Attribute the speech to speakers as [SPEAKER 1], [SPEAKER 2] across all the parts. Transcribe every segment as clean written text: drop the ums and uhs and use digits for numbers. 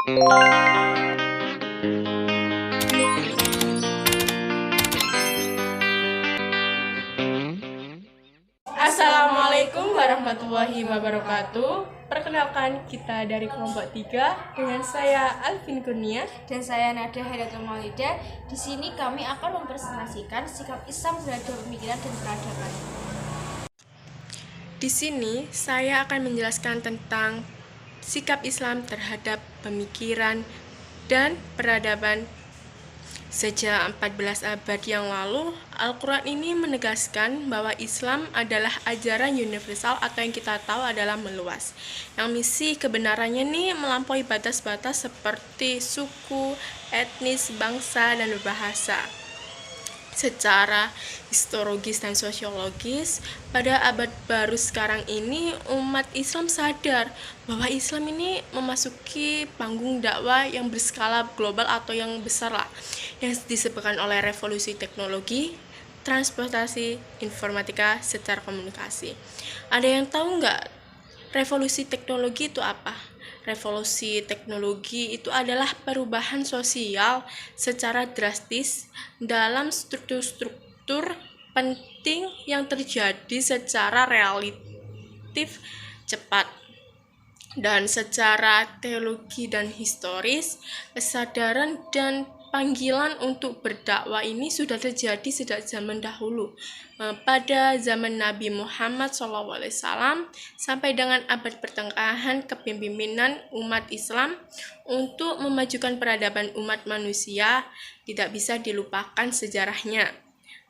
[SPEAKER 1] Assalamualaikum warahmatullahi wabarakatuh. Perkenalkan, kita dari kelompok 3 dengan saya Alvin Kurnia
[SPEAKER 2] dan saya Nada Haidatul Maulida. Di sini kami akan mempresentasikan sikap Islam terhadap pemikiran dan peradaban.
[SPEAKER 1] Di sini saya akan menjelaskan tentang sikap Islam terhadap pemikiran dan peradaban. Sejak 14 abad yang lalu, Al-Quran ini menegaskan bahwa Islam adalah ajaran universal atau yang kita tahu adalah meluas. Yang misi kebenarannya ini melampaui batas-batas seperti suku, etnis, bangsa, dan berbahasa. Secara historiogis dan sosiologis, pada abad baru sekarang ini umat Islam sadar bahwa Islam ini memasuki panggung dakwah yang berskala global atau yang besar lah, yang disebabkan oleh revolusi teknologi, transportasi, informatika, secara komunikasi. Ada yang tahu nggak revolusi teknologi itu apa? Revolusi teknologi itu adalah perubahan sosial secara drastis dalam struktur-struktur penting yang terjadi secara relatif cepat. Dan secara teologi dan historis, kesadaran dan panggilan untuk berdakwah ini sudah terjadi sejak zaman dahulu, pada zaman Nabi Muhammad SAW sampai dengan abad pertengahan kepemimpinan umat Islam untuk memajukan peradaban umat manusia tidak bisa dilupakan sejarahnya.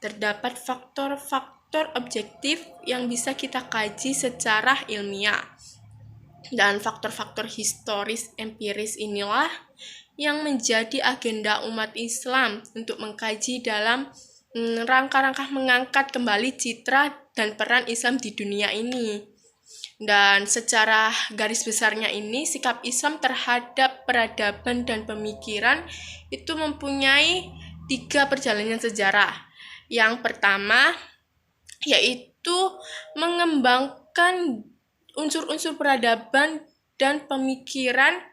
[SPEAKER 1] Terdapat faktor-faktor objektif yang bisa kita kaji secara ilmiah, dan faktor-faktor historis empiris inilah yang menjadi agenda umat Islam untuk mengkaji dalam rangka-rangka mengangkat kembali citra dan peran Islam di dunia ini. Dan secara garis besarnya ini, sikap Islam terhadap peradaban dan pemikiran itu mempunyai 3 perjalanan sejarah. Yang pertama yaitu mengembangkan unsur-unsur peradaban dan pemikiran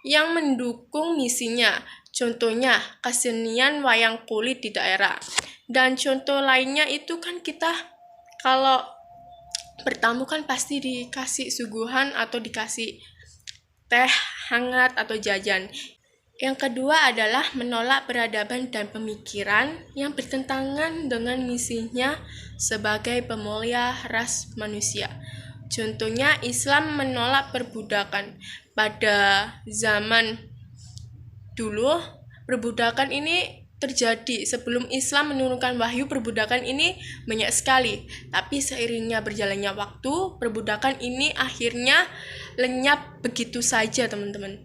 [SPEAKER 1] yang mendukung misinya. Contohnya kesenian wayang kulit di daerah. Dan contoh lainnya itu kan kita kalau bertamu kan pasti dikasih suguhan atau dikasih teh hangat atau jajan. Yang kedua adalah menolak peradaban dan pemikiran yang bertentangan dengan misinya sebagai pemulia ras manusia. Contohnya Islam menolak perbudakan. Pada zaman dulu, perbudakan ini terjadi. Sebelum Islam menurunkan wahyu, perbudakan ini banyak sekali. Tapi seiringnya berjalannya waktu, perbudakan ini akhirnya lenyap begitu saja, teman-teman.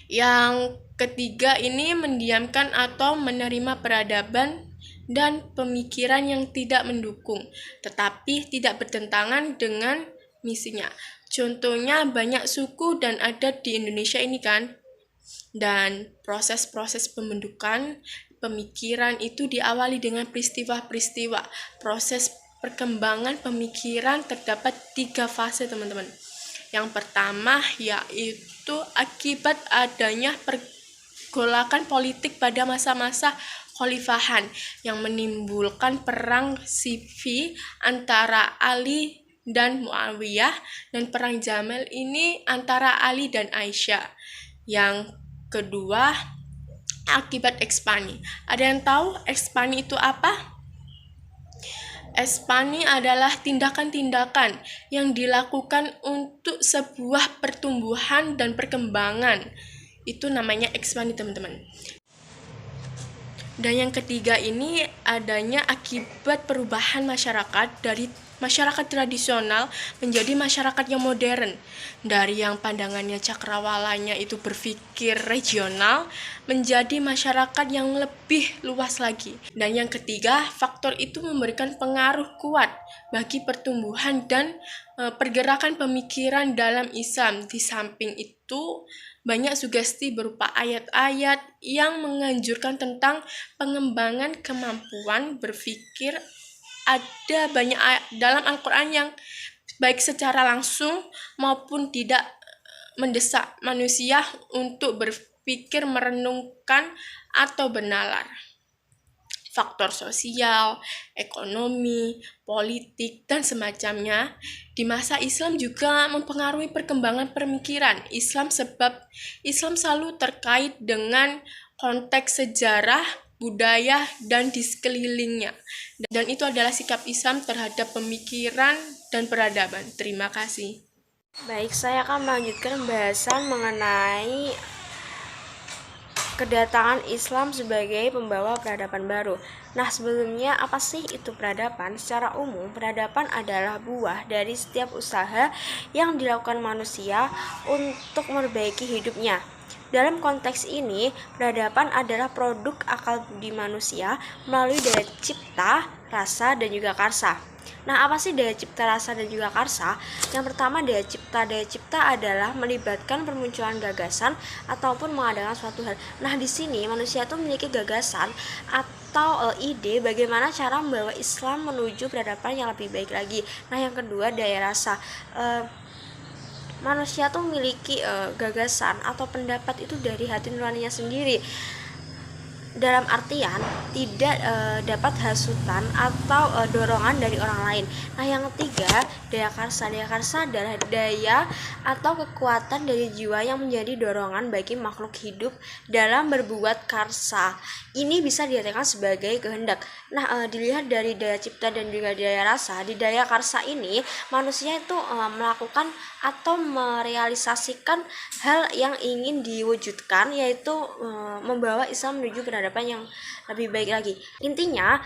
[SPEAKER 1] Yang ketiga ini mendiamkan atau menerima peradaban dan pemikiran yang tidak mendukung, tetapi tidak bertentangan dengan misinya. Contohnya banyak suku dan adat di Indonesia ini kan. Dan proses-proses pembentukan pemikiran itu diawali dengan peristiwa-peristiwa. Proses perkembangan pemikiran terdapat 3 fase, teman-teman. Yang pertama yaitu akibat adanya pergolakan politik pada masa-masa khalifahan yang menimbulkan perang sifil antara Ali dan Muawiyah, dan perang Jamal ini antara Ali dan Aisyah. Yang kedua, akibat ekspani. Ada yang tahu ekspani itu apa? Ekspani adalah tindakan-tindakan yang dilakukan untuk sebuah pertumbuhan dan perkembangan. Itu namanya ekspani, teman-teman. Dan yang ketiga ini adanya akibat perubahan masyarakat dari masyarakat tradisional menjadi masyarakat yang modern. Dari yang pandangannya cakrawalanya itu berpikir regional menjadi masyarakat yang lebih luas lagi. Dan yang ketiga, faktor itu memberikan pengaruh kuat bagi pertumbuhan dan pergerakan pemikiran dalam Islam. Di samping itu, banyak sugesti berupa ayat-ayat yang menganjurkan tentang pengembangan kemampuan berpikir. Ada banyak ayat dalam Al-Quran yang baik secara langsung maupun tidak mendesak manusia untuk berpikir, merenungkan, atau bernalar. Faktor sosial, ekonomi, politik, dan semacamnya di masa Islam juga mempengaruhi perkembangan pemikiran Islam, sebab Islam selalu terkait dengan konteks sejarah, budaya, dan di sekelilingnya. Dan itu adalah sikap Islam terhadap pemikiran dan peradaban. Terima kasih.
[SPEAKER 3] Baik, saya akan melanjutkan pembahasan mengenai kedatangan Islam sebagai pembawa peradaban baru. Nah, sebelumnya apa sih itu peradaban? Secara umum, peradaban adalah buah dari setiap usaha yang dilakukan manusia untuk memperbaiki hidupnya. Dalam konteks ini, peradaban adalah produk akal budi manusia melalui daya cipta, rasa, dan juga karsa. Nah, apa sih daya cipta, rasa, dan juga karsa? Yang pertama, daya cipta. Daya cipta adalah melibatkan permunculan gagasan ataupun mengadakan suatu hal. Nah, di sini manusia itu memiliki gagasan atau ide bagaimana cara membawa Islam menuju peradaban yang lebih baik lagi. Nah, yang kedua, daya rasa. Manusia tuh memiliki gagasan atau pendapat itu dari hati nuraninya sendiri, dalam artian tidak dapat hasutan atau dorongan dari orang lain. Nah, yang ketiga, daya karsa. Daya karsa adalah daya atau kekuatan dari jiwa yang menjadi dorongan bagi makhluk hidup dalam berbuat karsa. Ini bisa dikatakan sebagai kehendak. Nah, dilihat dari daya cipta dan juga daya rasa. Di daya karsa ini manusia itu melakukan atau merealisasikan hal yang ingin diwujudkan, yaitu membawa Islam menuju peradaban yang lebih baik lagi. Intinya,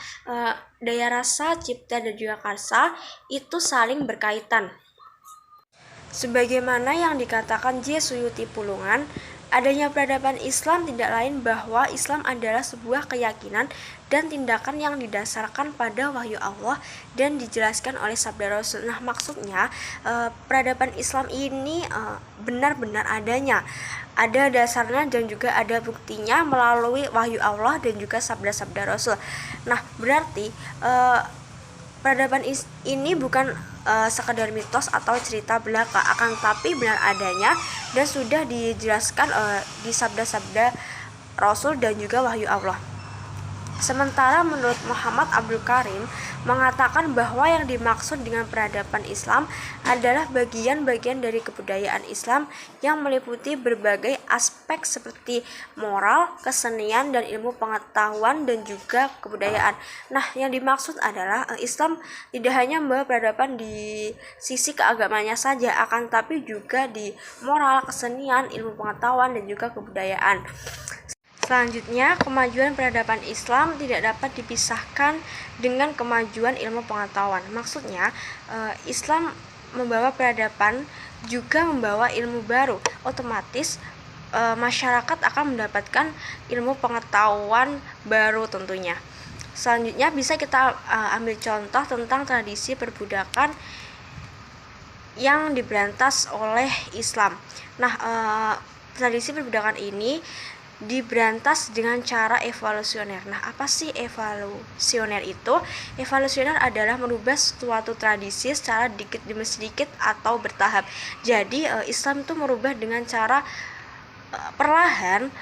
[SPEAKER 3] daya rasa, cipta, dan juga karsa itu saling berkaitan. Sebagaimana yang dikatakan J. Suyuti Pulungan, adanya peradaban Islam tidak lain bahwa Islam adalah sebuah keyakinan dan tindakan yang didasarkan pada wahyu Allah dan dijelaskan oleh sabda Rasul. Nah, maksudnya peradaban Islam ini benar-benar adanya, ada dasarnya dan juga ada buktinya melalui wahyu Allah dan juga sabda-sabda Rasul. Nah, berarti peradaban ini bukan sekadar mitos atau cerita belaka, akan tapi benar adanya dan sudah dijelaskan di sabda-sabda Rasul dan juga wahyu Allah. Sementara menurut Muhammad Abdul Karim mengatakan bahwa yang dimaksud dengan peradaban Islam adalah bagian-bagian dari kebudayaan Islam yang meliputi berbagai aspek seperti moral, kesenian, dan ilmu pengetahuan dan juga kebudayaan. Nah, yang dimaksud adalah Islam tidak hanya membawa peradaban di sisi keagamannya saja, akan tapi juga di moral, kesenian, ilmu pengetahuan, dan juga kebudayaan. Selanjutnya, kemajuan peradaban Islam tidak dapat dipisahkan dengan kemajuan ilmu pengetahuan. Maksudnya, Islam membawa peradaban juga membawa ilmu baru. Otomatis, masyarakat akan mendapatkan ilmu pengetahuan baru tentunya. Selanjutnya, bisa kita ambil contoh tentang tradisi perbudakan yang diberantas oleh Islam. Nah, tradisi perbudakan ini diberantas dengan cara evolusioner. Nah, apa sih evolusioner itu? Evolusioner adalah merubah suatu tradisi secara sedikit demi sedikit atau bertahap. Jadi, Islam itu merubah dengan cara perlahan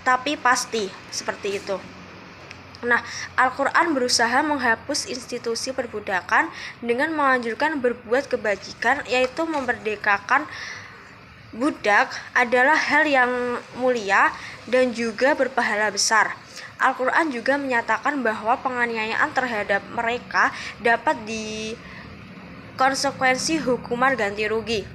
[SPEAKER 3] tapi pasti, seperti itu. Nah, Al-Quran berusaha menghapus institusi perbudakan dengan menganjurkan berbuat kebajikan, yaitu memerdekakan budak adalah hal yang mulia dan juga berpahala besar. Al-Quran juga menyatakan bahwa penganiayaan terhadap mereka dapat dikonsekuensi hukuman ganti rugi.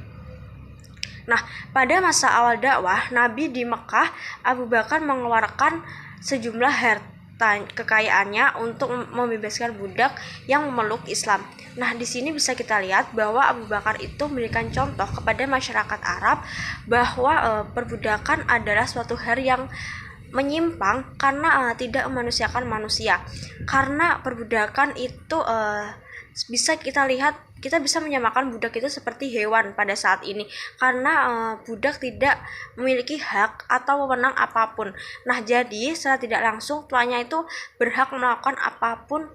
[SPEAKER 3] Nah, pada masa awal dakwah Nabi di Mekah, Abu Bakar mengeluarkan sejumlah harta kekayaannya untuk membebaskan budak yang memeluk Islam. Nah, di sini bisa kita lihat bahwa Abu Bakar itu memberikan contoh kepada masyarakat Arab bahwa perbudakan adalah suatu hal yang menyimpang karena tidak memanusiakan manusia. Karena perbudakan itu bisa kita lihat, kita bisa menyamakan budak itu seperti hewan pada saat ini, karena budak tidak memiliki hak atau wewenang apapun. Nah, jadi secara tidak langsung tuannya itu berhak melakukan apapun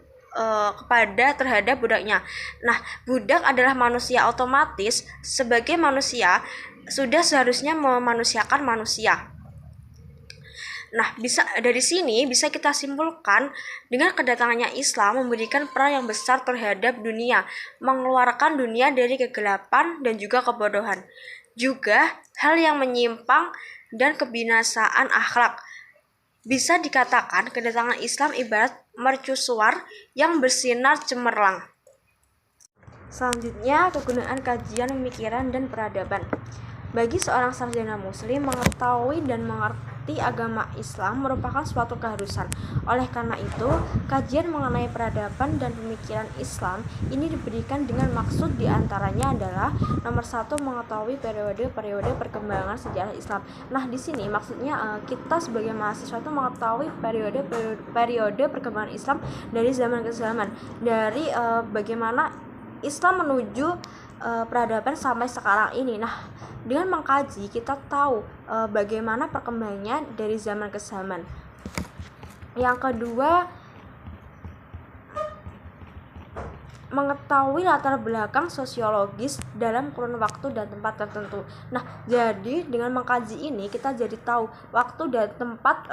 [SPEAKER 3] terhadap budaknya. Nah, budak adalah manusia, otomatis sebagai manusia sudah seharusnya memanusiakan manusia. Nah, dari sini bisa kita simpulkan dengan kedatangannya Islam memberikan peran yang besar terhadap dunia, mengeluarkan dunia dari kegelapan dan juga kebodohan. Juga hal yang menyimpang dan kebinasaan akhlak. Bisa dikatakan kedatangan Islam ibarat mercusuar yang bersinar cemerlang. Selanjutnya, kegunaan kajian pemikiran dan peradaban. Bagi seorang sarjana muslim, mengetahui dan mengerti agama Islam merupakan suatu keharusan. Oleh karena itu, kajian mengenai peradaban dan pemikiran Islam ini diberikan dengan maksud diantaranya adalah nomor 1, mengetahui periode-periode perkembangan sejarah Islam. Nah, di sini maksudnya kita sebagai mahasiswa itu mengetahui periode perkembangan Islam dari zaman ke zaman, dari bagaimana Islam menuju peradaban sampai sekarang ini. Nah, dengan mengkaji kita tahu bagaimana perkembangannya dari zaman ke zaman. Yang kedua, mengetahui latar belakang sosiologis dalam kurun waktu dan tempat tertentu. Nah, jadi dengan mengkaji ini kita jadi tahu waktu dan tempat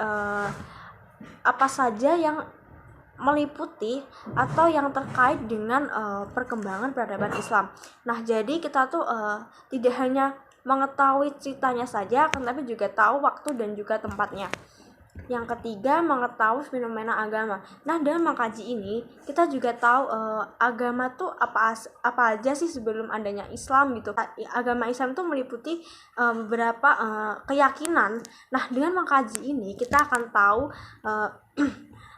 [SPEAKER 3] apa saja yang meliputi atau yang terkait dengan perkembangan peradaban Islam. Nah, jadi kita tuh tidak hanya mengetahui ceritanya saja, tetapi juga tahu waktu dan juga tempatnya. Yang ketiga, mengetahui fenomena agama. Nah, dalam mengkaji ini kita juga tahu agama tuh apa aja sih sebelum adanya Islam gitu. Agama Islam tuh meliputi beberapa keyakinan. Nah, dengan mengkaji ini kita akan tahu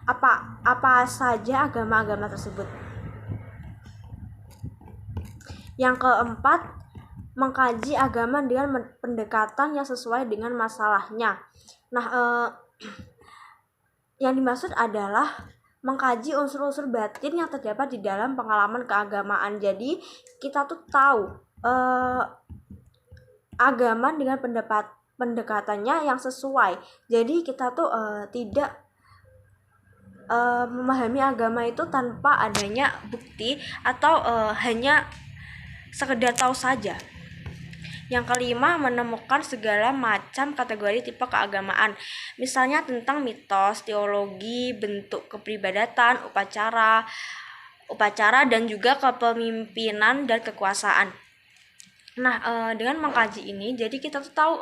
[SPEAKER 3] apa saja agama-agama tersebut. Yang keempat, mengkaji agama dengan pendekatan yang sesuai dengan masalahnya. Nah, yang dimaksud adalah mengkaji unsur-unsur batin yang terdapat di dalam pengalaman keagamaan. Jadi kita tuh tahu agama dengan pendekatannya yang sesuai. Jadi kita tuh tidak memahami agama itu tanpa adanya bukti atau hanya sekedar tahu saja. Yang kelima, menemukan segala macam kategori tipe keagamaan, misalnya tentang mitos, teologi, bentuk kepribadatan, upacara dan juga kepemimpinan dan kekuasaan. Nah, dengan mengkaji ini jadi kita tuh tahu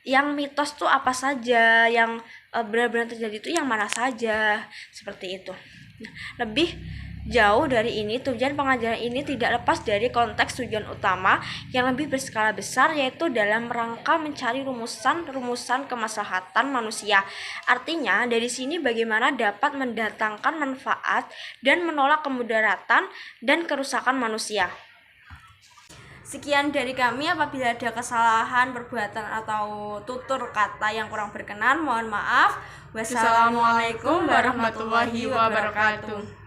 [SPEAKER 3] yang mitos tuh apa saja, yang benar-benar terjadi itu yang mana saja, seperti itu. Nah, lebih jauh dari ini, tujuan pengajaran ini tidak lepas dari konteks tujuan utama yang lebih berskala besar, yaitu dalam rangka mencari rumusan kemaslahatan manusia. Artinya, dari sini bagaimana dapat mendatangkan manfaat dan menolak kemudaratan dan kerusakan manusia. Sekian dari kami. Apabila ada kesalahan perbuatan atau tutur kata yang kurang berkenan, mohon maaf. Wassalamualaikum warahmatullahi wabarakatuh.